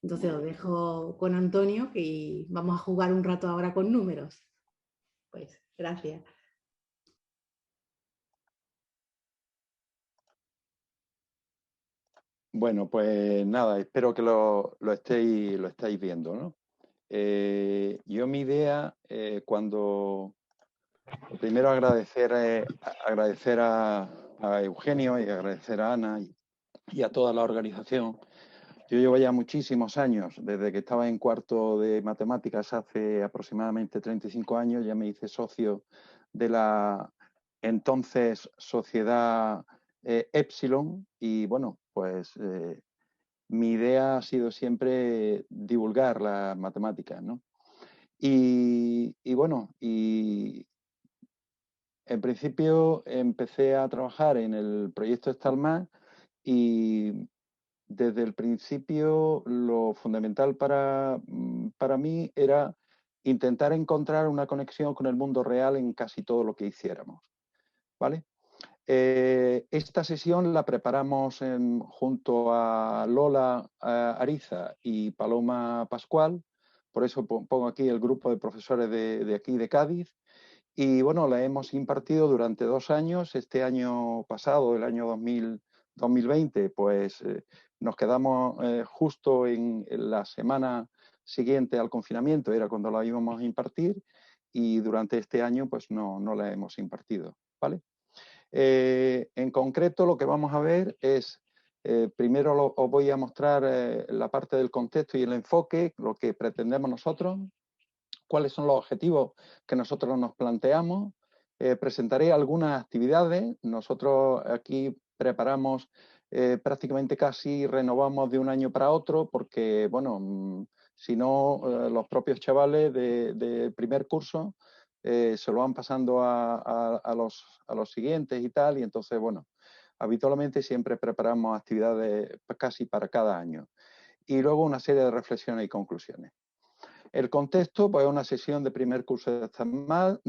Entonces os dejo con Antonio y vamos a jugar un rato ahora con números. Pues gracias. Bueno, pues nada, espero que lo estéis viendo, ¿no? Yo mi idea, lo primero agradecer a Eugenio y agradecer a Ana y a toda la organización. Yo llevo ya muchísimos años, desde que estaba en cuarto de matemáticas hace aproximadamente 35 años, ya me hice socio de la entonces Sociedad Epsilon y bueno, pues mi idea ha sido siempre divulgar las matemáticas, ¿no? Y bueno, y en principio empecé a trabajar en el proyecto StarMath y desde el principio lo fundamental para mí era intentar encontrar una conexión con el mundo real en casi todo lo que hiciéramos, ¿vale? Esta sesión la preparamos junto a Lola Ariza y Paloma Pascual, por eso pongo aquí el grupo de profesores de aquí de Cádiz, y bueno, la hemos impartido durante 2 años. Este año pasado, el año 2020, pues nos quedamos justo en la semana siguiente al confinamiento, era cuando la íbamos a impartir, y durante este año pues no la hemos impartido, ¿vale? En concreto, lo que vamos a ver es, primero os voy a mostrar la parte del contexto y el enfoque, lo que pretendemos nosotros, cuáles son los objetivos que nosotros nos planteamos. Presentaré algunas actividades. Nosotros aquí preparamos prácticamente casi renovamos de un año para otro porque, bueno, si no, los propios chavales de primer curso se lo van pasando a los siguientes y tal, y entonces, bueno, habitualmente siempre preparamos actividades casi para cada año. Y luego una serie de reflexiones y conclusiones. El contexto, pues, es una sesión de primer curso de StarMath,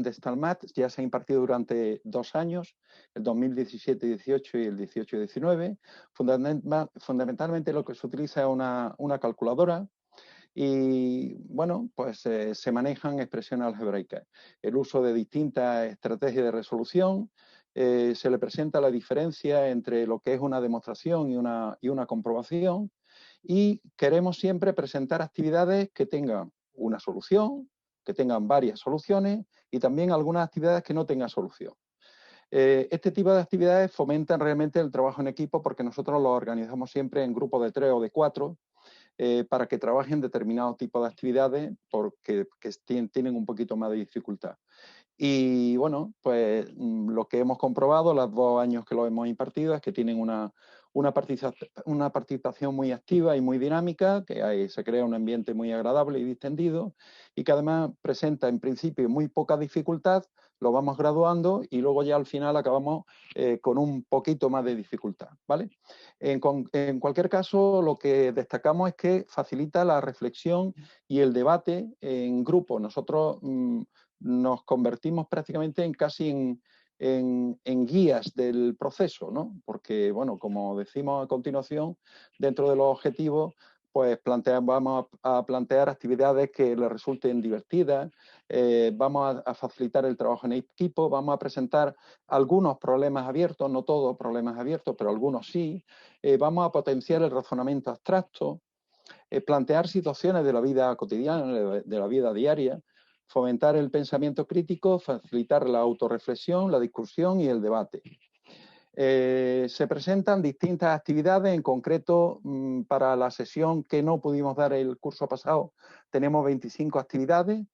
ya se ha impartido durante 2 años, el 2017-18 y el 18-19. Fundamentalmente lo que se utiliza es una calculadora y, bueno, pues se manejan expresiones algebraicas. El uso de distintas estrategias de resolución, se le presenta la diferencia entre lo que es una demostración y una comprobación, y queremos siempre presentar actividades que tengan una solución, que tengan varias soluciones y también algunas actividades que no tengan solución. Este tipo de actividades fomentan realmente el trabajo en equipo porque nosotros lo organizamos siempre en grupos de 3 o de 4 para que trabajen determinados tipos de actividades porque tienen un poquito más de dificultad. Y bueno, pues lo que hemos comprobado los 2 años que lo hemos impartido es que tienen una participación muy activa y muy dinámica, que se crea un ambiente muy agradable y distendido y que además presenta en principio muy poca dificultad, lo vamos graduando y luego ya al final acabamos con un poquito más de dificultad, ¿vale? En cualquier caso, lo que destacamos es que facilita la reflexión y el debate en grupo. Nosotros nos convertimos prácticamente en guías del proceso, ¿no? Porque, bueno, como decimos a continuación, dentro de los objetivos, pues vamos a plantear actividades que les resulten divertidas, vamos a facilitar el trabajo en equipo, vamos a presentar algunos problemas abiertos, no todos problemas abiertos, pero algunos sí, vamos a potenciar el razonamiento abstracto, plantear situaciones de la vida cotidiana, de la vida diaria, fomentar el pensamiento crítico, facilitar la autorreflexión, la discusión y el debate. Se presentan distintas actividades, en concreto para la sesión que no pudimos dar el curso pasado, tenemos 25 actividades,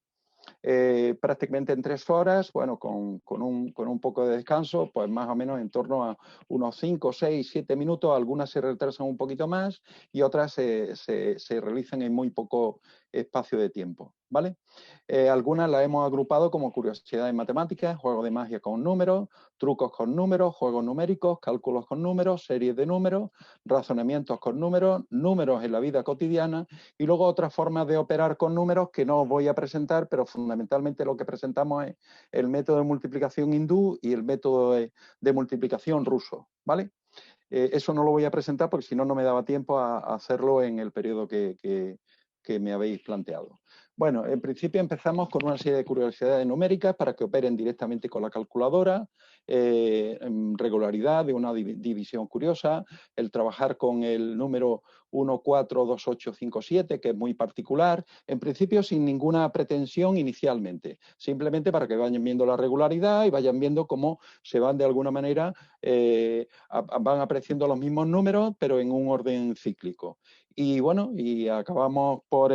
prácticamente en 3 horas, bueno, con un poco de descanso, pues más o menos en torno a unos 5, 6, 7 minutos, algunas se retrasan un poquito más y otras se realizan en muy poco espacio de tiempo, ¿vale? Algunas las hemos agrupado como curiosidades matemáticas, juegos de magia con números, trucos con números, juegos numéricos, cálculos con números, series de números, razonamientos con números, números en la vida cotidiana y luego otras formas de operar con números que no os voy a presentar, pero fundamentalmente lo que presentamos es el método de multiplicación hindú y el método de multiplicación ruso, ¿vale? Eso no lo voy a presentar porque si no, no me daba tiempo a hacerlo en el periodo que me habéis planteado. Bueno, en principio empezamos con una serie de curiosidades numéricas para que operen directamente con la calculadora, regularidad de una división curiosa, el trabajar con el número 142857, que es muy particular, en principio sin ninguna pretensión inicialmente, simplemente para que vayan viendo la regularidad y vayan viendo cómo se van de alguna manera, van apareciendo los mismos números, pero en un orden cíclico. Y bueno, y acabamos por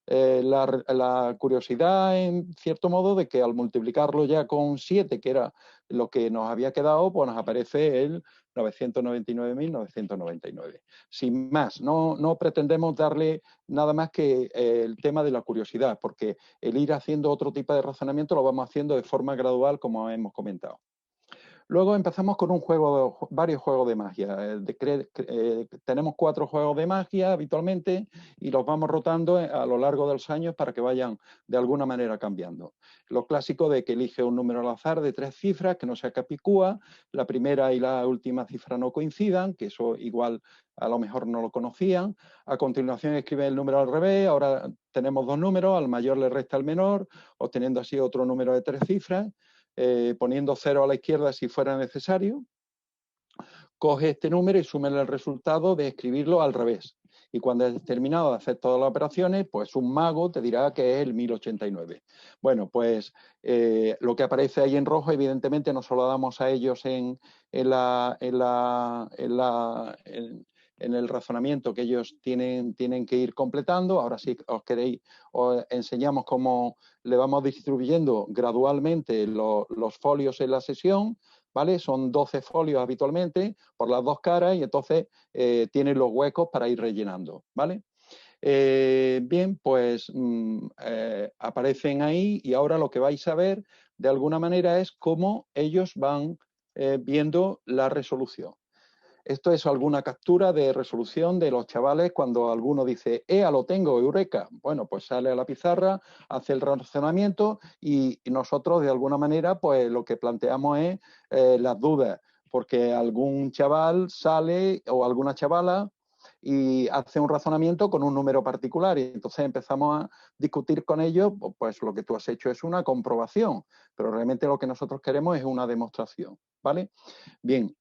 la curiosidad, en cierto modo, de que al multiplicarlo ya con 7, que era lo que nos había quedado, pues nos aparece el 999.999. Sin más, no pretendemos darle nada más que el tema de la curiosidad, porque el ir haciendo otro tipo de razonamiento lo vamos haciendo de forma gradual, como hemos comentado. Luego empezamos con varios juegos de magia. Tenemos 4 juegos de magia habitualmente y los vamos rotando a lo largo de los años para que vayan de alguna manera cambiando. Lo clásico de que elige un número al azar de 3 cifras, que no sea capicúa, la primera y la última cifra no coincidan, que eso igual a lo mejor no lo conocían. A continuación escribe el número al revés, ahora tenemos 2 números, al mayor le resta al menor, obteniendo así otro número de 3 cifras. Poniendo 0 a la izquierda si fuera necesario, coge este número y súmele el resultado de escribirlo al revés. Y cuando hayas terminado de hacer todas las operaciones, pues un mago te dirá que es el 1089. Bueno, pues lo que aparece ahí en rojo, evidentemente no se lo damos a ellos en el razonamiento que ellos tienen que ir completando. Ahora sí, os enseñamos cómo le vamos distribuyendo gradualmente los folios en la sesión, ¿vale? Son 12 folios habitualmente por las 2 caras y entonces tienen los huecos para ir rellenando, ¿vale? Bien, pues aparecen ahí y ahora lo que vais a ver de alguna manera es cómo ellos van viendo la resolución. Esto es alguna captura de resolución de los chavales cuando alguno dice, lo tengo, eureka. Bueno, pues sale a la pizarra, hace el razonamiento y nosotros de alguna manera pues lo que planteamos es las dudas, porque algún chaval sale o alguna chavala y hace un razonamiento con un número particular y entonces empezamos a discutir con ellos, pues lo que tú has hecho es una comprobación, pero realmente lo que nosotros queremos es una demostración, ¿vale? Bien,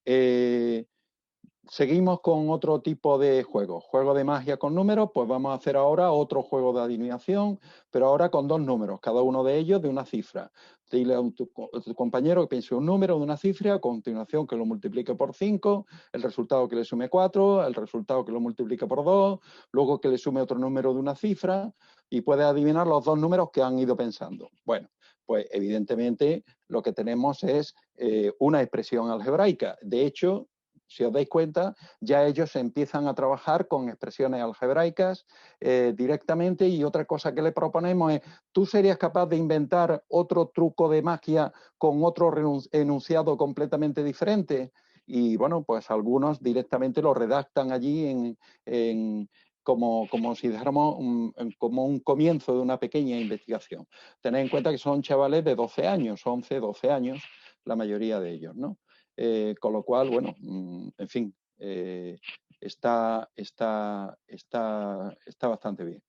seguimos con otro tipo de juego. Juego de magia con números, pues vamos a hacer ahora otro juego de adivinación, pero ahora con 2 números, cada uno de ellos de una cifra. Dile a tu compañero que piense un número de una cifra, a continuación que lo multiplique por 5, el resultado que le sume 4, el resultado que lo multiplique por 2, luego que le sume otro número de una cifra y puede adivinar los 2 números que han ido pensando. Bueno, pues evidentemente lo que tenemos es una expresión algebraica. De hecho, si os dais cuenta, ya ellos empiezan a trabajar con expresiones algebraicas directamente y otra cosa que le proponemos es, ¿tú serías capaz de inventar otro truco de magia con otro enunciado completamente diferente? Y bueno, pues algunos directamente lo redactan allí como si dijéramos como un comienzo de una pequeña investigación. Tened en cuenta que son chavales de 12 años, 11, 12 años, la mayoría de ellos, ¿no? Con lo cual, bueno, en fin, está bastante bien.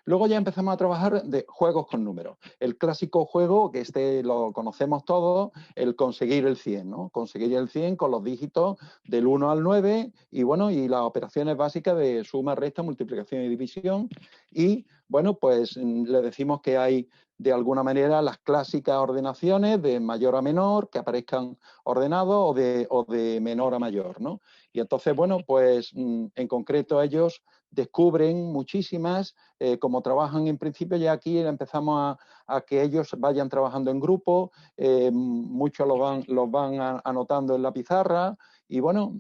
Luego ya empezamos a trabajar de juegos con números. El clásico juego, que este lo conocemos todos, el conseguir el 100, ¿no? Conseguir el 100 con los dígitos del 1 al 9 y, bueno, y las operaciones básicas de suma, resta, multiplicación y división. Y, bueno, pues le decimos que hay de alguna manera las clásicas ordenaciones de mayor a menor que aparezcan ordenados o de menor a mayor, ¿no? Y entonces, bueno, pues en concreto ellos descubren muchísimas, como trabajan en principio ya aquí empezamos a que ellos vayan trabajando en grupo, muchos los van anotando en la pizarra y bueno,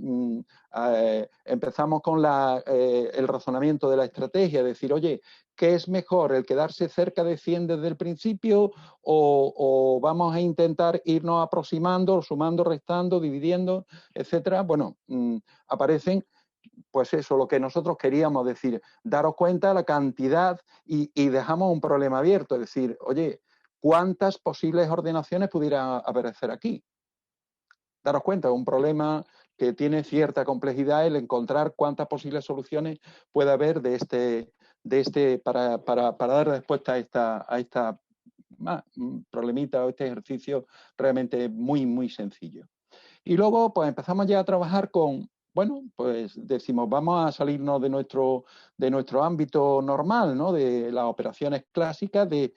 empezamos con el razonamiento de la estrategia, es decir, oye, ¿qué es mejor, el quedarse cerca de 100 desde el principio o vamos a intentar irnos aproximando, sumando, restando, dividiendo, etcétera? Bueno, aparecen pues eso, lo que nosotros queríamos decir, daros cuenta de la cantidad y dejamos un problema abierto, es decir, oye, ¿cuántas posibles ordenaciones pudieran aparecer aquí? Daros cuenta, un problema que tiene cierta complejidad el encontrar cuántas posibles soluciones puede haber para dar respuesta a esta problemita o este ejercicio realmente muy, muy sencillo. Y luego pues empezamos ya a trabajar con, bueno, pues decimos, vamos a salirnos de nuestro ámbito normal, ¿no? De las operaciones clásicas de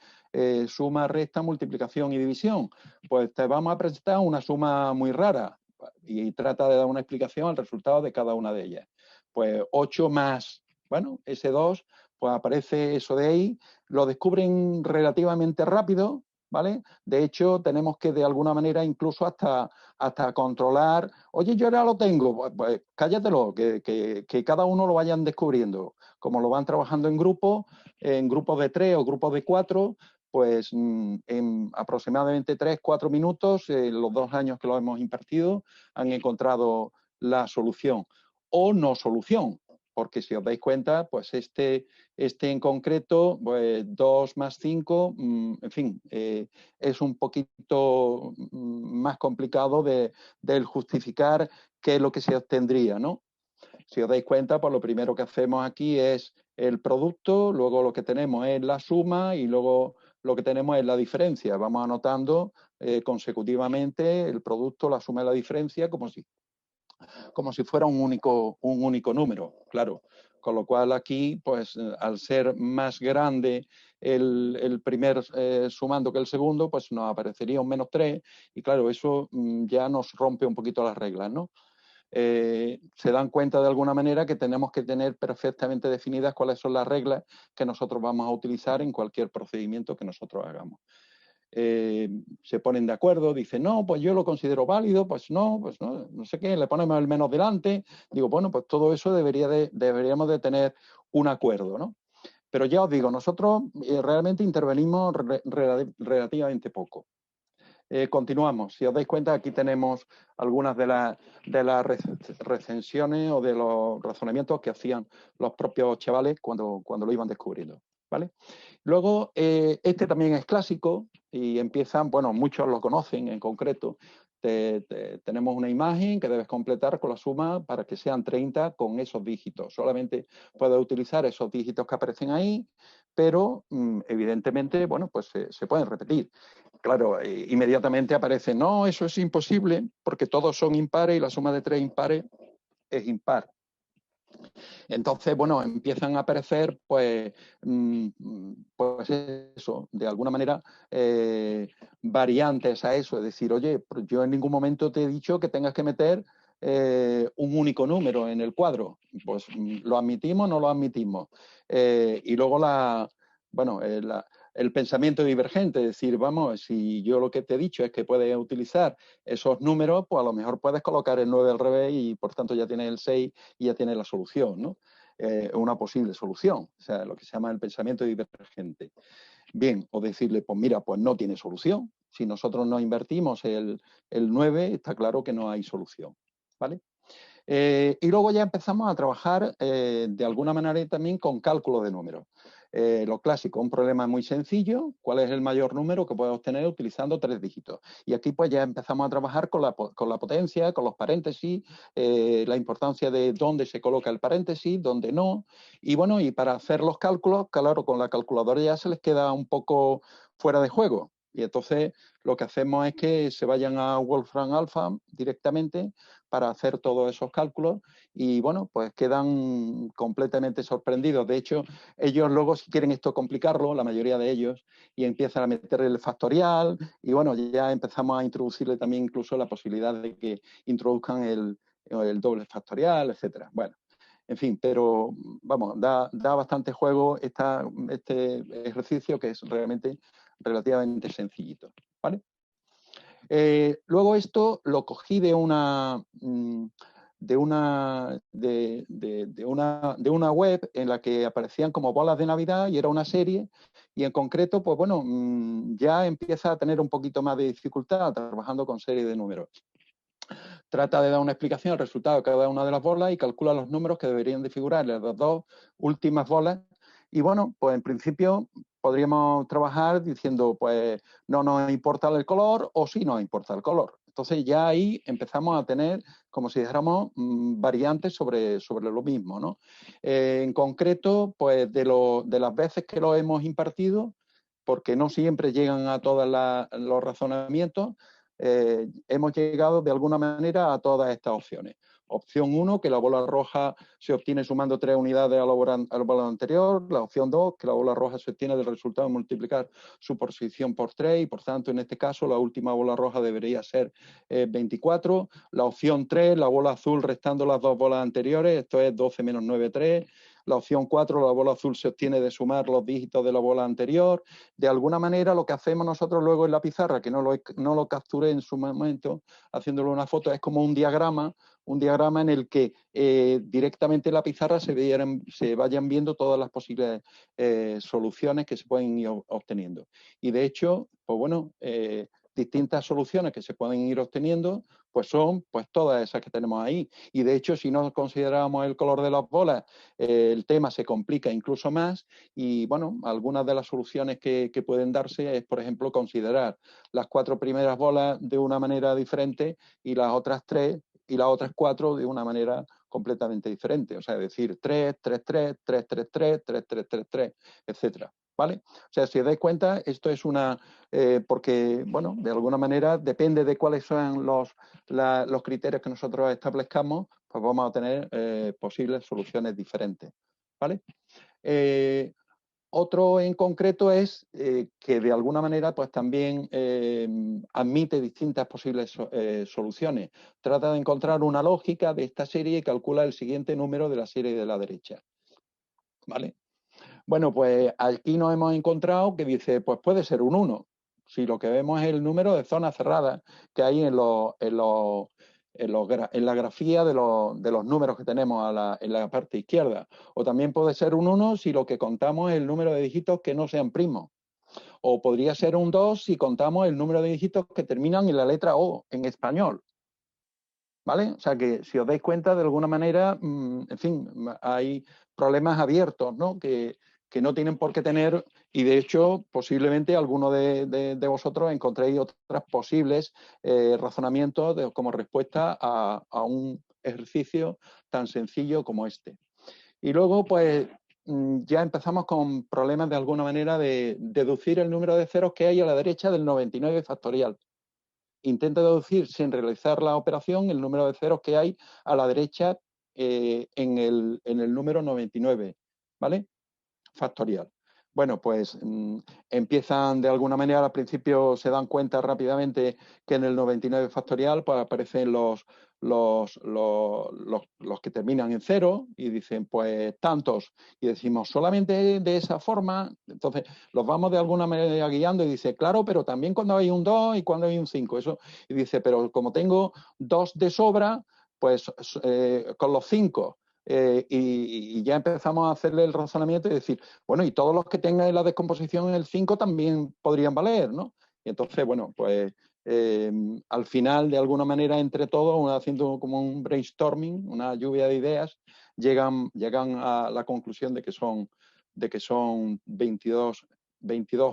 suma, resta, multiplicación y división. Pues te vamos a presentar una suma muy rara y trata de dar una explicación al resultado de cada una de ellas. Pues 8 más, bueno, ese 2, pues aparece eso de ahí, lo descubren relativamente rápido, ¿vale? De hecho, tenemos que de alguna manera incluso hasta controlar, oye, yo ya lo tengo, pues cállatelo, que cada uno lo vayan descubriendo. Como lo van trabajando en grupos de 3 o grupos de 4, pues en aproximadamente 3-4 minutos, los 2 años que lo hemos impartido, han encontrado la solución o no solución. Porque si os dais cuenta, pues este en concreto, pues 2 más 5, en fin, es un poquito más complicado del justificar qué es lo que se obtendría, ¿no? Si os dais cuenta, pues lo primero que hacemos aquí es el producto, luego lo que tenemos es la suma y luego lo que tenemos es la diferencia. Vamos anotando consecutivamente el producto, la suma y la diferencia como si fuera un único número, claro. Con lo cual aquí, pues al ser más grande el primer sumando que el segundo, pues nos aparecería un -3 y claro, eso ya nos rompe un poquito las reglas, ¿no? Se dan cuenta de alguna manera que tenemos que tener perfectamente definidas cuáles son las reglas que nosotros vamos a utilizar en cualquier procedimiento que nosotros hagamos. Se ponen de acuerdo, dicen, no, pues yo lo considero válido, pues no sé qué, le ponemos el menos delante. Digo, bueno, pues todo eso deberíamos de tener un acuerdo, ¿no? Pero ya os digo, nosotros realmente intervenimos relativamente poco. Continuamos. Si os dais cuenta, aquí tenemos algunas de las recensiones o de los razonamientos que hacían los propios chavales cuando lo iban descubriendo, ¿vale? Luego, este también es clásico y empiezan, bueno, muchos lo conocen en concreto. Tenemos una imagen que debes completar con la suma para que sean 30 con esos dígitos. Solamente puedes utilizar esos dígitos que aparecen ahí, pero evidentemente, bueno, pues se pueden repetir. Claro, inmediatamente aparece, no, eso es imposible porque todos son impares y la suma de 3 impares es impar. Entonces, bueno, empiezan a aparecer, pues eso, de alguna manera, variantes a eso. Es decir, oye, yo en ningún momento te he dicho que tengas que meter un único número en el cuadro. Pues lo admitimos o no lo admitimos. Y luego el pensamiento divergente, es decir, vamos, si yo lo que te he dicho es que puedes utilizar esos números, pues a lo mejor puedes colocar el 9 al revés y por tanto ya tienes el 6 y ya tienes la solución, ¿no? Una posible solución, o sea, lo que se llama el pensamiento divergente. Bien, o decirle, pues mira, pues no tiene solución. Si nosotros no invertimos el 9, está claro que no hay solución, ¿vale? Y luego ya empezamos a trabajar de alguna manera también con cálculo de números. Lo clásico, un problema muy sencillo, ¿cuál es el mayor número que puedes obtener utilizando 3 dígitos? Y aquí pues ya empezamos a trabajar con la potencia, con los paréntesis, la importancia de dónde se coloca el paréntesis, dónde no. Y bueno, y para hacer los cálculos, claro, con la calculadora ya se les queda un poco fuera de juego. Y entonces lo que hacemos es que se vayan a Wolfram Alpha directamente para hacer todos esos cálculos y bueno, pues quedan completamente sorprendidos. De hecho, ellos luego si quieren esto complicarlo, la mayoría de ellos, y empiezan a meter el factorial y bueno, ya empezamos a introducirle también incluso la posibilidad de que introduzcan el doble factorial, etcétera. Bueno, en fin, pero vamos, da bastante juego este ejercicio que es realmente relativamente sencillito, ¿vale? Luego esto lo cogí de una web en la que aparecían como bolas de Navidad y era una serie y en concreto, pues bueno, ya empieza a tener un poquito más de dificultad trabajando con series de números. Trata de dar una explicación al resultado de cada una de las bolas y calcula los números que deberían de figurar en las 2 últimas bolas. Y bueno, pues en principio podríamos trabajar diciendo, pues no nos importa el color o sí nos importa el color. Entonces ya ahí empezamos a tener, como si dijéramos, variantes sobre lo mismo, ¿no? En concreto, pues de las veces que lo hemos impartido, porque no siempre llegan a todos los razonamientos, hemos llegado de alguna manera a todas estas opciones. Opción 1, que la bola roja se obtiene sumando 3 unidades a la bola anterior. La opción 2, que la bola roja se obtiene del resultado de multiplicar su posición por 3 y, por tanto, en este caso, la última bola roja debería ser 24. La opción 3, la bola azul restando las 2 bolas anteriores, esto es 12 menos 9, 3. La opción 4, la bola azul se obtiene de sumar los dígitos de la bola anterior. De alguna manera, lo que hacemos nosotros luego en la pizarra, que no lo capturé en su momento, haciéndole una foto, es como un diagrama en el que directamente en la pizarra se vayan viendo todas las posibles soluciones que se pueden ir obteniendo. Y de hecho, pues bueno, distintas soluciones que se pueden ir obteniendo, pues son pues todas esas que tenemos ahí. Y de hecho, si no consideramos el color de las bolas, el tema se complica incluso más. Y bueno, algunas de las soluciones que pueden darse es, por ejemplo, considerar las 4 primeras bolas de una manera diferente y las otras 3 y las otras 4 de una manera completamente diferente. O sea, decir 3, 3, 3, 3, 3, 3, 3, 3, 3, 3, etcétera. ¿Vale? O sea, si os dais cuenta, esto es una... porque, bueno, de alguna manera depende de cuáles son los criterios que nosotros establezcamos, pues vamos a tener posibles soluciones diferentes. ¿Vale? Otro en concreto es que de alguna manera pues también admite distintas posibles soluciones. Trata de encontrar una lógica de esta serie y calcula el siguiente número de la serie de la derecha. ¿Vale? Bueno, pues aquí nos hemos encontrado que dice, pues puede ser un 1. Si lo que vemos es el número de zonas cerradas que hay en la grafía de los números que tenemos en la parte izquierda. O también puede ser un 1 si lo que contamos es el número de dígitos que no sean primos. O podría ser un 2 si contamos el número de dígitos que terminan en la letra O en español. ¿Vale? O sea que si os dais cuenta, de alguna manera, en fin, hay problemas abiertos, ¿no? Que no tienen por qué tener, y de hecho, posiblemente alguno de vosotros encontréis otros posibles razonamientos como respuesta a un ejercicio tan sencillo como este. Y luego, pues, ya empezamos con problemas de alguna manera de deducir el número de ceros que hay a la derecha del 99 factorial. Intenta deducir sin realizar la operación el número de ceros que hay a la derecha en el número 99, ¿vale? Factorial. Bueno, pues empiezan de alguna manera, al principio se dan cuenta rápidamente que en el 99 factorial pues, aparecen los que terminan en 0 y dicen pues tantos y decimos solamente de esa forma. Entonces los vamos de alguna manera guiando y dice claro, pero también cuando hay un 2 y cuando hay un 5 eso, y dice pero como tengo 2 de sobra pues con los 5 y ya empezamos a hacerle el razonamiento y decir, bueno, y todos los que tengan la descomposición en el 5 también podrían valer, ¿no? Y entonces, bueno, pues al final, de alguna manera, entre todos, haciendo como un brainstorming, una lluvia de ideas, llegan a la conclusión de que son 22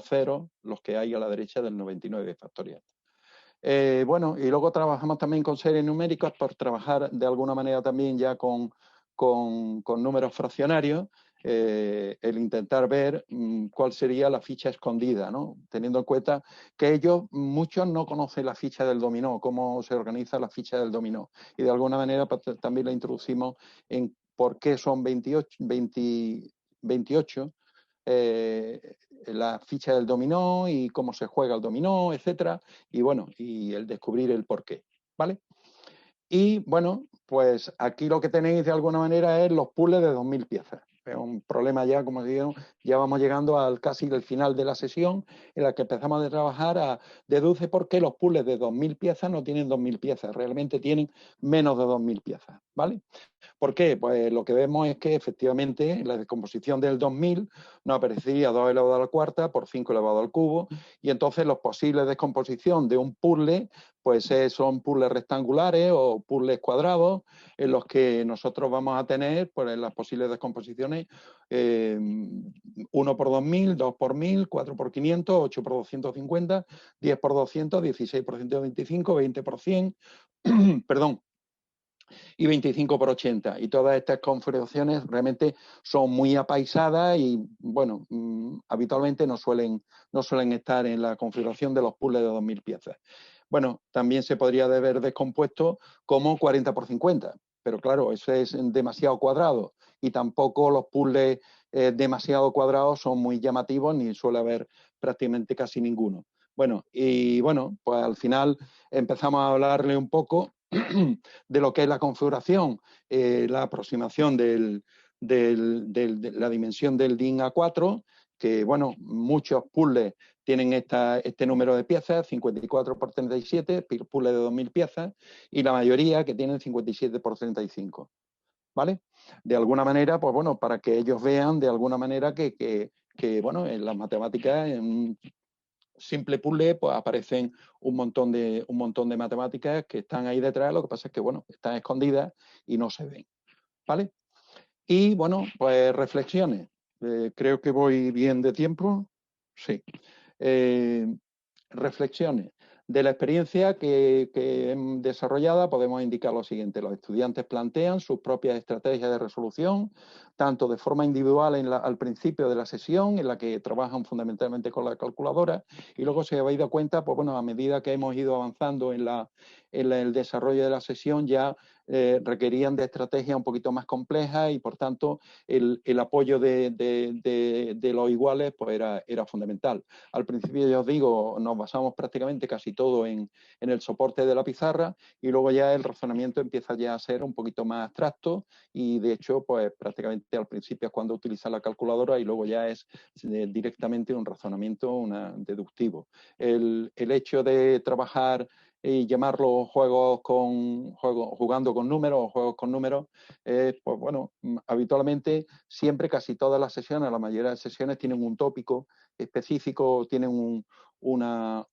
ceros los que hay a la derecha del 99 factorial. Bueno, y luego trabajamos también con series numéricas por trabajar de alguna manera también ya con números fraccionarios, el intentar ver cuál sería la ficha escondida, ¿no? Teniendo en cuenta que muchos no conocen la ficha del dominó, cómo se organiza la ficha del dominó. Y de alguna manera también la introducimos en por qué son 28 la ficha del dominó y cómo se juega el dominó, etcétera, y bueno, y el descubrir el porqué, ¿vale? Y bueno, pues aquí lo que tenéis de alguna manera es los puzzles de 2000 piezas. Es un problema ya, como digo, ya vamos llegando al casi del final de la sesión en la que empezamos a trabajar deduce por qué los puzzles de 2000 piezas no tienen 2000 piezas, realmente tienen menos de 2000 piezas, ¿vale? ¿Por qué? Pues lo que vemos es que efectivamente la descomposición del 2000 nos aparecería 2 elevado a la cuarta por 5 elevado al cubo, y entonces los posibles descomposición de un puzzle pues son puzzles rectangulares o puzzles cuadrados, en los que nosotros vamos a tener pues, las posibles descomposiciones 1 por 2000, 2 por 1000, 4 por 500, 8 por 250, 10 por 200, 16 por 125, 20 por 100, perdón, y 25 por 80. Y todas estas configuraciones realmente son muy apaisadas y, bueno, habitualmente no suelen estar en la configuración de los puzzles de 2000 piezas. Bueno, también se podría haber descompuesto como 40 por 50, pero claro, eso es demasiado cuadrado y tampoco los puzzles demasiado cuadrados son muy llamativos ni suele haber prácticamente casi ninguno. Bueno, y bueno, pues al final empezamos a hablarle un poco de lo que es la configuración, la aproximación de la dimensión del DIN A4, que bueno, muchos puzzles tienen este número de piezas, 54 por 37, puzzles de 2000 piezas, y la mayoría que tienen 57 por 35. ¿Vale? De alguna manera, pues bueno, para que ellos vean de alguna manera que bueno, en las matemáticas, en un simple puzzle, pues aparecen un montón de matemáticas que están ahí detrás, lo que pasa es que, bueno, están escondidas y no se ven, ¿vale? Y, bueno, pues reflexiones. Creo que voy bien de tiempo. Sí. Reflexiones. De la experiencia que desarrollada podemos indicar lo siguiente. Los estudiantes plantean sus propias estrategias de resolución, tanto de forma individual al principio de la sesión, en la que trabajan fundamentalmente con la calculadora, y luego se habéis dado cuenta, pues bueno, a medida que hemos ido avanzando en el desarrollo de la sesión, ya requerían de estrategias un poquito más complejas y, por tanto, el apoyo de los iguales pues era fundamental. Al principio, ya os digo, nos basamos prácticamente casi todo en el soporte de la pizarra, y luego ya el razonamiento empieza ya a ser un poquito más abstracto, y de hecho, pues prácticamente al principio es cuando utiliza la calculadora, y luego ya es directamente un razonamiento deductivo. El hecho de trabajar y llamarlo jugando con números o juegos con números, pues bueno, habitualmente siempre, casi todas las sesiones, la mayoría de las sesiones tienen un tópico específico, tienen una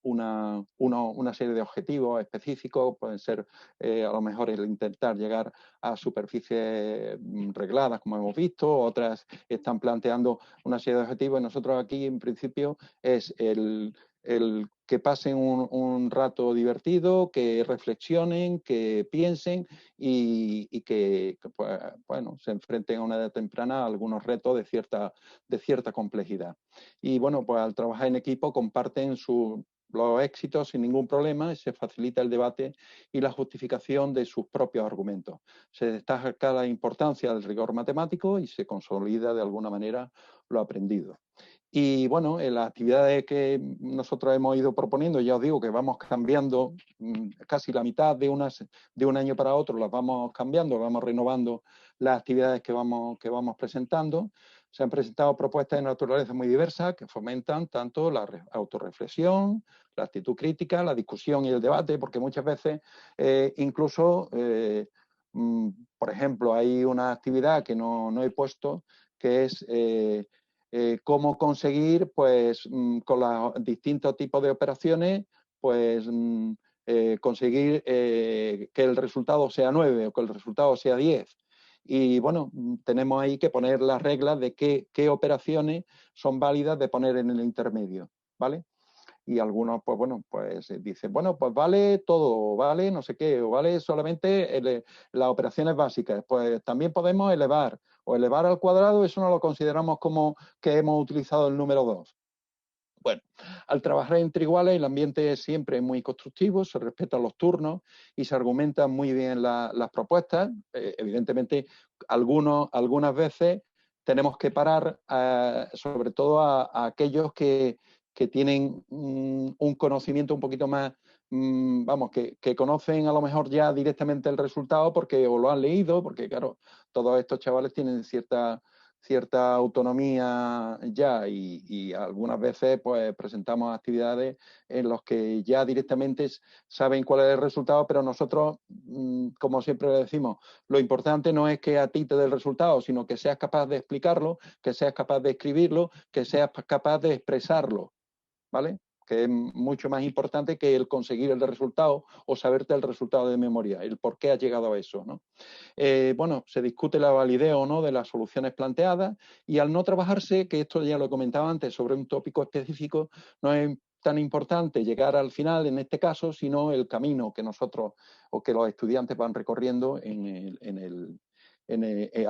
serie de objetivos específicos, pueden ser a lo mejor el intentar llegar a superficies regladas, como hemos visto, otras están planteando una serie de objetivos, y nosotros aquí en principio es el que pasen un rato divertido, que reflexionen, que piensen y que pues, bueno, se enfrenten a una edad temprana a algunos retos de cierta complejidad. Y bueno, pues al trabajar en equipo comparten los éxitos sin ningún problema, y se facilita el debate y la justificación de sus propios argumentos. Se destaca la importancia del rigor matemático y se consolida de alguna manera lo aprendido. Y bueno, en las actividades que nosotros hemos ido proponiendo, ya os digo que vamos cambiando casi la mitad de un año para otro, las vamos cambiando, vamos renovando las actividades que vamos presentando. Se han presentado propuestas de naturaleza muy diversas que fomentan tanto la autorreflexión, la actitud crítica, la discusión y el debate, porque muchas veces incluso, por ejemplo, hay una actividad que no he puesto, que es cómo conseguir, pues, con los distintos tipos de operaciones, pues, conseguir que el resultado sea 9 o que el resultado sea 10. Y bueno, tenemos ahí que poner las reglas de qué operaciones son válidas de poner en el intermedio, ¿vale? Y algunos, pues bueno, pues dicen, bueno, pues vale todo, vale no sé qué, o vale solamente las operaciones básicas. Pues también podemos elevar, o elevar al cuadrado, eso no lo consideramos como que hemos utilizado el número 2. Bueno, al trabajar entre iguales el ambiente es siempre muy constructivo, se respetan los turnos y se argumentan muy bien las propuestas. Evidentemente, algunas veces tenemos que parar, sobre todo a aquellos que tienen un conocimiento un poquito más, vamos, que conocen a lo mejor ya directamente el resultado porque o lo han leído, porque claro, todos estos chavales tienen cierta cierta autonomía ya y algunas veces pues presentamos actividades en las que ya directamente saben cuál es el resultado, pero nosotros, como siempre le decimos, lo importante no es que a ti te dé el resultado, sino que seas capaz de explicarlo, que seas capaz de escribirlo, que seas capaz de expresarlo, ¿vale? Que es mucho más importante que el conseguir el resultado o saberte el resultado de memoria, el por qué has llegado a eso, ¿no? Bueno, se discute la validez o no de las soluciones planteadas y al no trabajarse, que esto ya lo comentaba antes, sobre un tópico específico, no es tan importante llegar al final en este caso, sino el camino que nosotros o que los estudiantes van recorriendo a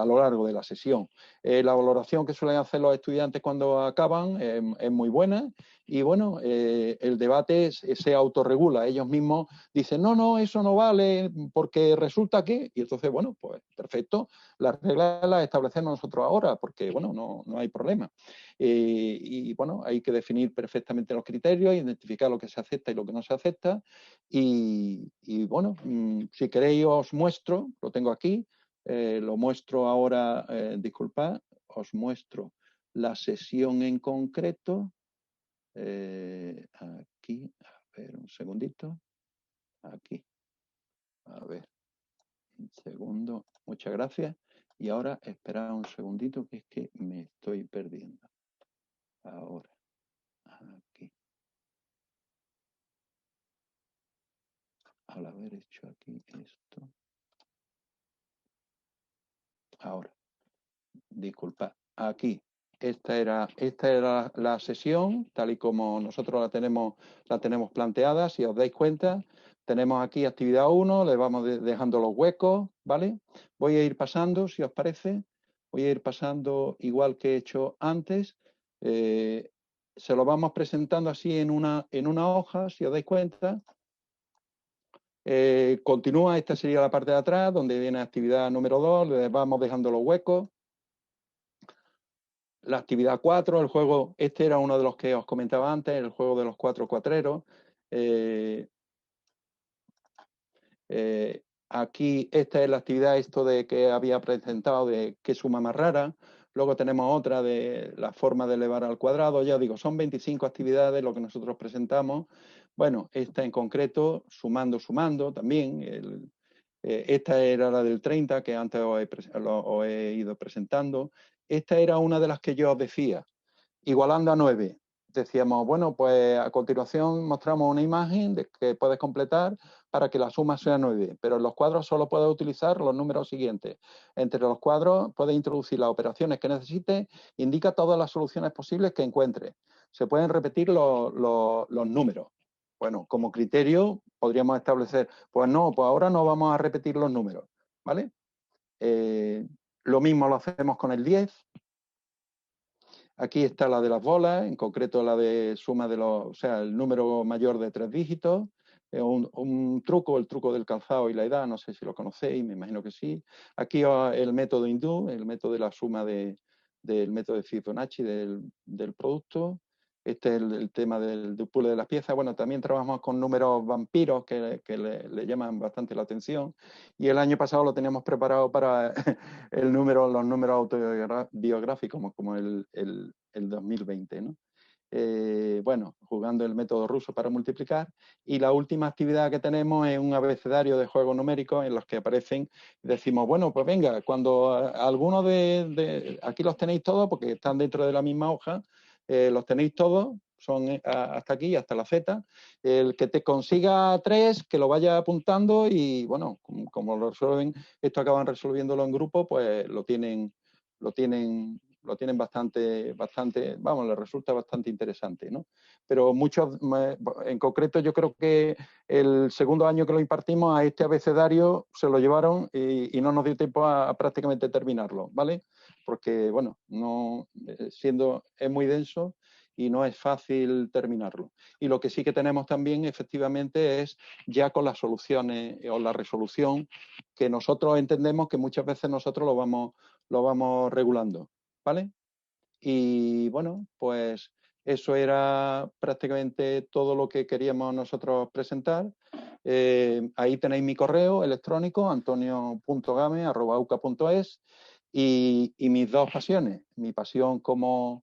lo largo de la sesión. La valoración que suelen hacer los estudiantes cuando acaban es muy buena y bueno, el debate se autorregula. Ellos mismos dicen, no, eso no vale porque resulta que... Y entonces, bueno, pues perfecto, las reglas las establecemos nosotros ahora porque, bueno, no hay problema. Y bueno, hay que definir perfectamente los criterios, identificar lo que se acepta y lo que no se acepta. Y bueno, si queréis os muestro, lo tengo aquí, lo muestro ahora, disculpad, os muestro la sesión en concreto. Aquí, a ver, un segundito. Aquí, a ver, un segundo. Muchas gracias. Y ahora esperad un segundito que es que me estoy perdiendo. Ahora, aquí. Al haber hecho aquí esto. Ahora, disculpad. Aquí, esta era la sesión, tal y como nosotros la tenemos planteada. Si os dais cuenta, tenemos aquí actividad 1, le vamos dejando los huecos, ¿vale? Voy a ir pasando, si os parece. Voy a ir pasando igual que he hecho antes. Se lo vamos presentando así en una hoja, si os dais cuenta. Continúa, esta sería la parte de atrás, donde viene actividad número 2, le vamos dejando los huecos. La actividad 4, el juego, este era uno de los que os comentaba antes, el juego de los 4 cuatreros. Aquí esta es la actividad, esto de que había presentado de qué suma más rara. Luego tenemos otra de la forma de elevar al cuadrado. Ya digo, son 25 actividades lo que nosotros presentamos. Bueno, esta en concreto, sumando también. Esta era la del 30, que antes os he ido presentando. Esta era una de las que yo os decía, igualando a 9. Decíamos, bueno, pues a continuación mostramos una imagen que puedes completar para que la suma sea 9, pero en los cuadros solo puedes utilizar los números siguientes. Entre los cuadros puedes introducir las operaciones que necesites, indica todas las soluciones posibles que encuentres. Se pueden repetir los números. Bueno, como criterio podríamos establecer, pues no, pues ahora no vamos a repetir los números, ¿vale? Lo mismo lo hacemos con el 10. Aquí está la de las bolas, en concreto la de suma de o sea, el número mayor de 3 dígitos. Un truco, el truco del calzado y la edad, no sé si lo conocéis, me imagino que sí. Aquí el método hindú, el método de la suma del método de Fibonacci del producto. Este es el tema del puzzle de las piezas. Bueno, también trabajamos con números vampiros que le llaman bastante la atención. Y el año pasado lo teníamos preparado para los números autobiográficos, como el 2020, ¿no? Bueno, jugando el método ruso para multiplicar. Y la última actividad que tenemos es un abecedario de juegos numéricos en los que aparecen, decimos, bueno, pues venga, cuando algunos aquí los tenéis todos porque están dentro de la misma hoja, los tenéis todos, son hasta aquí, hasta la Z. El que te consiga 3, que lo vaya apuntando y, bueno, como lo resuelven, esto acaban resolviéndolo en grupo, pues lo tienen bastante, vamos, les resulta bastante interesante, ¿no? Pero muchos, en concreto, yo creo que el segundo año que lo impartimos a este abecedario se lo llevaron y no nos dio tiempo a prácticamente terminarlo, ¿vale? Porque, bueno, es muy denso y no es fácil terminarlo. Y lo que sí que tenemos también, efectivamente, es ya con las soluciones o la resolución que nosotros entendemos que muchas veces nosotros lo vamos regulando, ¿vale? Y bueno, pues eso era prácticamente todo lo que queríamos nosotros presentar. Ahí tenéis mi correo electrónico, antonio.game@uca.es. y mis dos pasiones, mi pasión como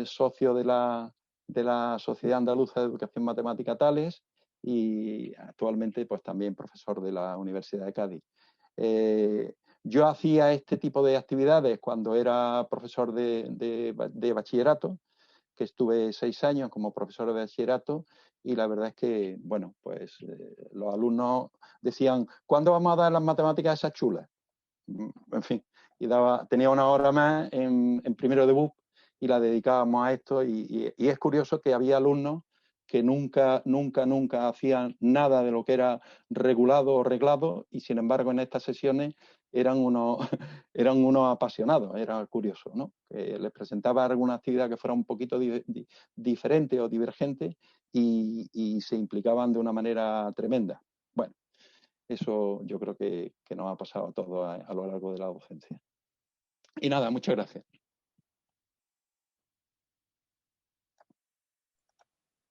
socio de la Sociedad Andaluza de Educación Matemática Tales y actualmente pues también profesor de la Universidad de Cádiz. Yo hacía este tipo de actividades cuando era profesor de bachillerato, que estuve 6 años como profesor de bachillerato y la verdad es que, bueno, pues los alumnos decían, ¿cuándo vamos a dar las matemáticas esas chulas? En fin, y tenía una hora más en primero de BUP y la dedicábamos a esto y es curioso que había alumnos que nunca hacían nada de lo que era regulado o reglado y sin embargo en estas sesiones eran unos, eran unos apasionados, era curioso, ¿no? Que les presentaba alguna actividad que fuera un poquito diferente o divergente y se implicaban de una manera tremenda. Bueno, eso yo creo que nos ha pasado a todos a lo largo de la docencia. Y nada, muchas gracias.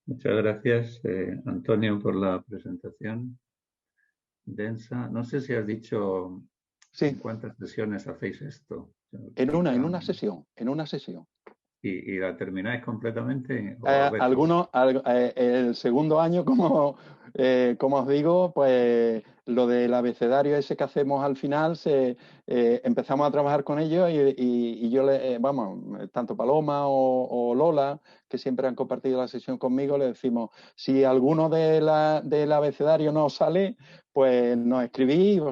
Muchas gracias, Antonio, por la presentación densa. No sé si has dicho Sí. en cuántas sesiones hacéis esto. En una sesión. ¿Y la termináis completamente? ¿O Algunos, el segundo año, como os digo, pues lo del abecedario ese que hacemos al final, empezamos a trabajar con ellos y yo, vamos, tanto Paloma o Lola, que siempre han compartido la sesión conmigo, le decimos, si alguno del abecedario no sale, pues nos escribís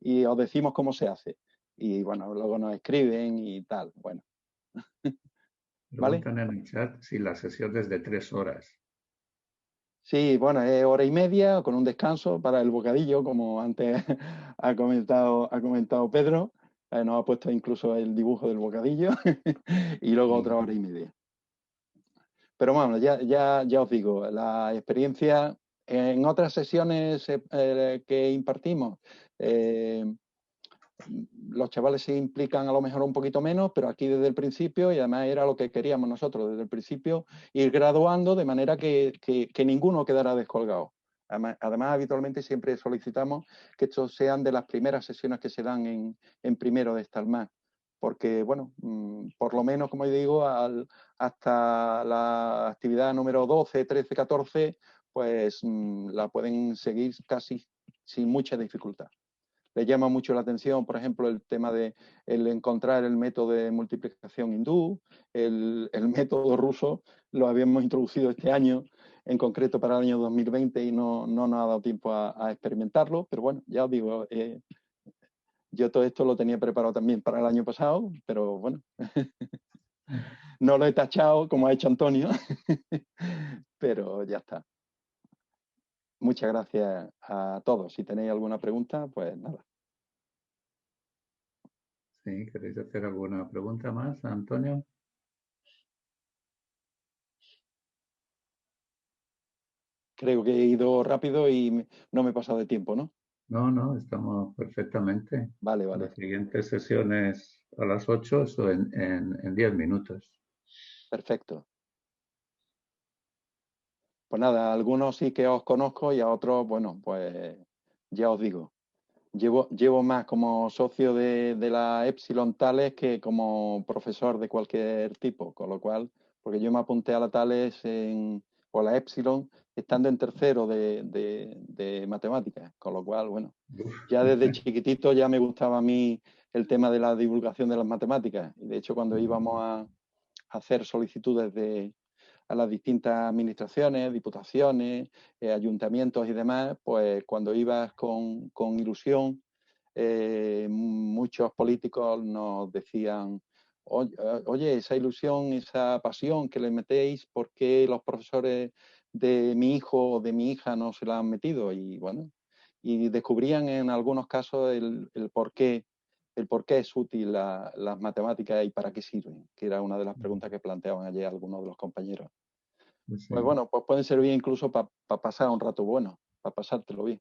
y os decimos cómo se hace. Y bueno, luego nos escriben y tal, bueno. Preguntan en el chat si la sesión es de 3 horas. Sí, bueno, es hora y media con un descanso para el bocadillo, como antes ha comentado Pedro. Nos ha puesto incluso el dibujo del bocadillo y luego otra hora y media. Pero bueno, ya os digo, la experiencia en otras sesiones que impartimos, los chavales se implican a lo mejor un poquito menos, pero aquí desde el principio, y además era lo que queríamos nosotros desde el principio, ir graduando de manera que ninguno quedara descolgado. Además, habitualmente siempre solicitamos que estos sean de las primeras sesiones que se dan en primero de Estalmar, porque, bueno, por lo menos, como yo digo, hasta la actividad número 12, 13, 14, pues la pueden seguir casi sin mucha dificultad. Le llama mucho la atención, por ejemplo, el tema de el encontrar el método de multiplicación hindú, el método ruso, lo habíamos introducido este año, en concreto para el año 2020, y no nos ha dado tiempo a experimentarlo, pero bueno, ya os digo, yo todo esto lo tenía preparado también para el año pasado, pero bueno, no lo he tachado como ha hecho Antonio, pero ya está. Muchas gracias a todos. Si tenéis alguna pregunta, pues nada. Sí, ¿queréis hacer alguna pregunta más, Antonio? Creo que he ido rápido y no me he pasado de tiempo, ¿no? No, estamos perfectamente. Vale. La siguiente sesión es a las 8, eso en 10 minutos. Perfecto. Pues nada, a algunos sí que os conozco y a otros, bueno, pues ya os digo. Llevo más como socio de la Epsilon Tales que como profesor de cualquier tipo, con lo cual, porque yo me apunté a la Tales o la Epsilon estando en tercero de matemáticas, con lo cual, bueno, ya desde chiquitito ya me gustaba a mí el tema de la divulgación de las matemáticas. Y de hecho, cuando íbamos a hacer solicitudes a las distintas administraciones, diputaciones, ayuntamientos y demás, pues cuando ibas con ilusión, muchos políticos nos decían, oye, esa ilusión, esa pasión que le metéis, ¿por qué los profesores de mi hijo o de mi hija no se la han metido? Y bueno, y descubrían en algunos casos el por qué es útil las matemáticas y para qué sirven, que era una de las preguntas que planteaban ayer algunos de los compañeros. Sí. Pues bueno, pues pueden servir incluso para pasar un rato bueno, para pasártelo bien.